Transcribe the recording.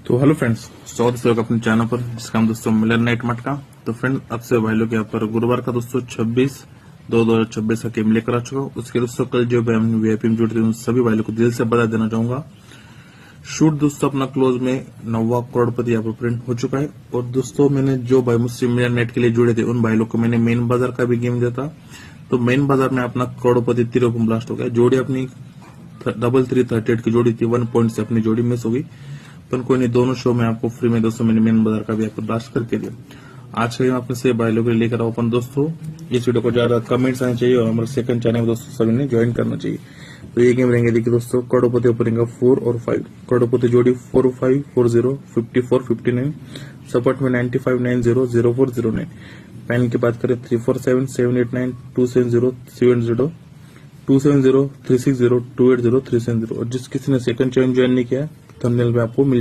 तो hello friends, स्वागत है अपने चैनल पर जिसका हम दोस्तों मिलर नाइट मटका। तो फ्रेंड, अब से भाई लोग यहाँ पर गुरुवार का दोस्तों 26/2/2026 का गेम लेकर आ चुका हूँ। उसके दोस्तों कल जो वीआईपी में जुड़े थे उन सभी भाई लोग को दिल से बता देना चाहूंगा। शूट दोस्तों अपना क्लोज में 9वां करोड़पति यहाँ पर प्रिंट हो चुका है। और दोस्तों मैंने जो भाई मुझसे मिलर नाइट के लिए जुड़े थे उन भाई लोग को मैंने मेन बाजार का भी गेम दिया था। तो मेन बाजार में अपना करोड़पति तिरपन ब्लास्ट हो गया। जोड़ी अपनी 3338 की जोड़ी थी, 1 पॉइंट से अपनी जोड़ी मिस हो गई। पर कोई नहीं, दोनों शो में आपको फ्री में दोस्तों मैंने मेन बाजार का भी आपको ब्लास्ट करके दिया। आज का गेम अपने से भाई लोग लेकर आओ अपन दोस्तों। इस वीडियो को ज्यादा कमेंट्स आने चाहिए और हमारे सेकंड चैनल में दोस्तों सभी ने ज्वाइन करना चाहिए। तो ये गेम रहेंगे देखिए दोस्तों, करोड़पति ओपनिंग 4 और 5, करोड़पति जोड़ी 4540 5459, सपोर्ट में 9590 0409। पैन की बात करें 347 789 270 370 270 360 280 370। और जिस किसी ने सेकंड चैनल ज्वाइन नहीं किया थंबनेल में आपको मिल